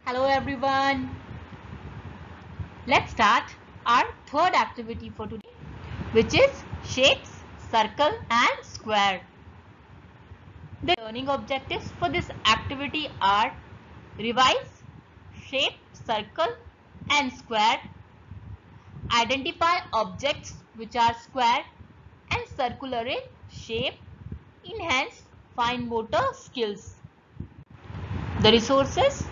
Hello everyone. Let's start our third activity for today, which is shapes, circle and square. The learning objectives for this activity are revise, shape, circle and square, identify objects which are square and circular in shape, enhance fine motor skills. The resources: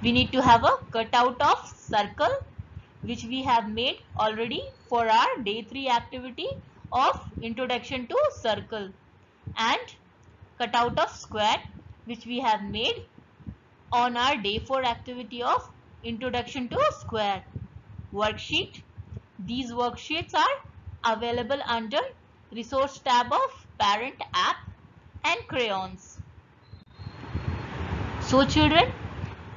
we need to have a cutout of circle which we have made already for our day 3 activity of introduction to circle, and cutout of square which we have made on our day 4 activity of introduction to square. Worksheet: these worksheets are available under resource tab of parent app and crayons. So children,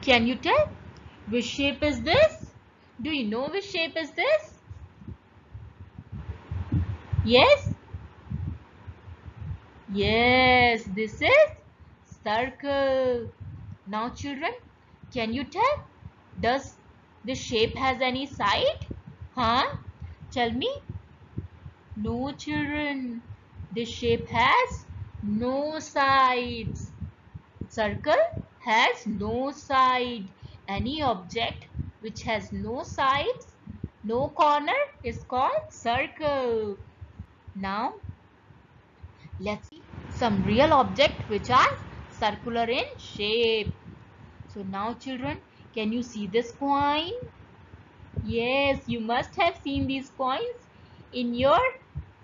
can you tell which shape is this? Do you know which shape is this? Yes? Yes, this is circle. Now children, can you tell, does the shape has any side? Huh? Tell me. No children, this shape has no sides. Circle has no side. Any object which has no sides, no corner is called circle. Now let's see some real objects which are circular in shape. So now children, can you see this coin? Yes, you must have seen these coins in your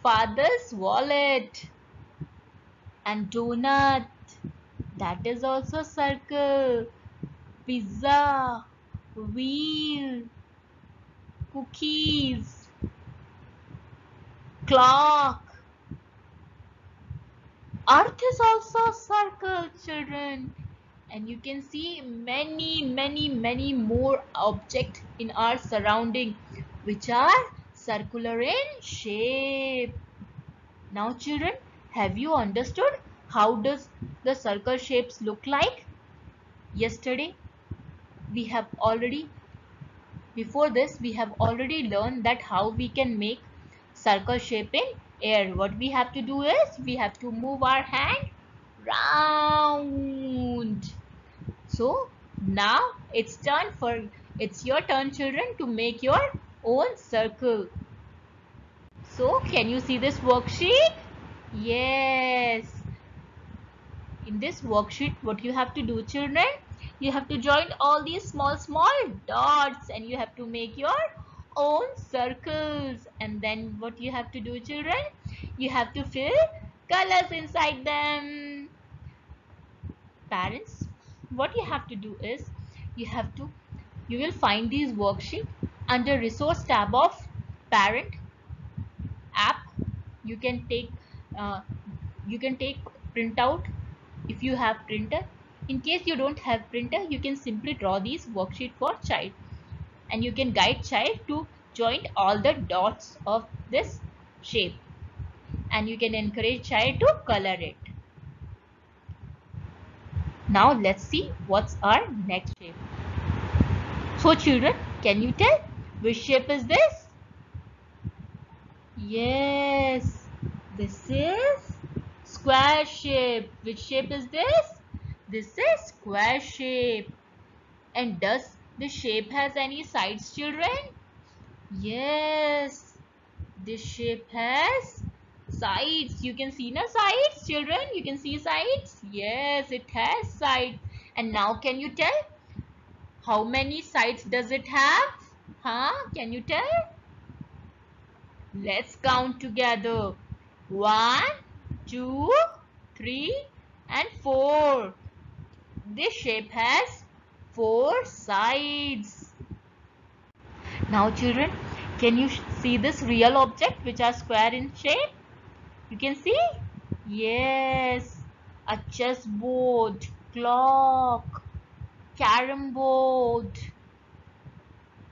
father's wallet. And donut, that is also circle. Pizza, wheel, cookies, clock. Earth is also circle, children. And you can see many more objects in our surrounding which are circular in shape. Now children, have you understood how does the circle shapes look like? Yesterday we have already, before this we have already learned that how we can make circle shape in air. What we have to do is we have to move our hand round. So now it's your turn children to make your own circle. So can you see this worksheet? Yes. In this worksheet, what you have to do children, you have to join all these small dots and you have to make your own circles. And then what you have to do children, you have to fill colors inside them. Parents, what you have to do is you will find these worksheet under resource tab of parent app. You can take uh, printout if you have printer. In case you don't have printer, you can simply draw these worksheet for child, and you can guide child to join all the dots of this shape, and you can encourage child to color it. Now let's see what's our next shape. So children, can you tell which shape is this? Yes, this is square shape. Which shape is this? This is square shape. And does the shape has any sides children? Yes, this shape has sides. You can see the sides children. You can see sides. Yes, it has sides. And now can you tell how many sides does it have? Huh? Can you tell? Let's count together. 1, 2, 3 and 4. This shape has 4 sides. Now children, can you see this real object which are square in shape? You can see? Yes, a chessboard, clock, carom board,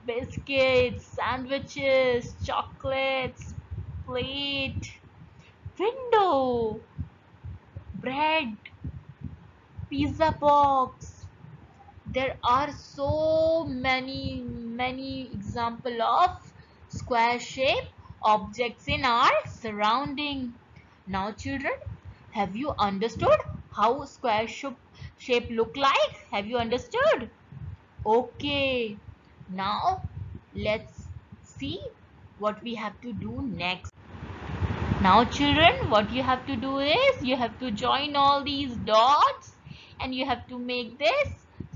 biscuits, sandwiches, chocolates, plate, window, bread, pizza box, There are so many example of square shape objects in our surrounding. Now children, have you understood how square shape look like? Have you understood? Okay, now let's see what we have to do next. Now children, what you have to do is you have to join all these dots and you have to make this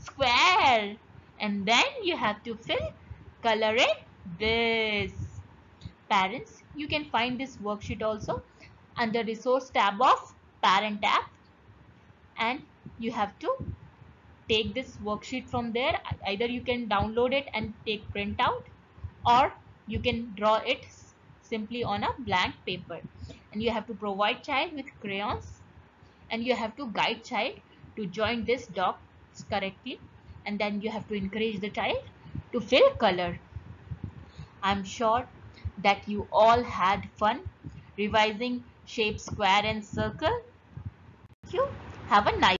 square, and then you have to color in this. Parents, you can find this worksheet also under resource tab of parent app, and you have to take this worksheet from there. Either you can download it and take print out, or you can draw it simply on a blank paper, and you have to provide child with crayons, and you have to guide child to join this dots correctly, and then you have to encourage the child to fill color. I'm sure that you all had fun revising shape, square and circle. Thank you. Have a nice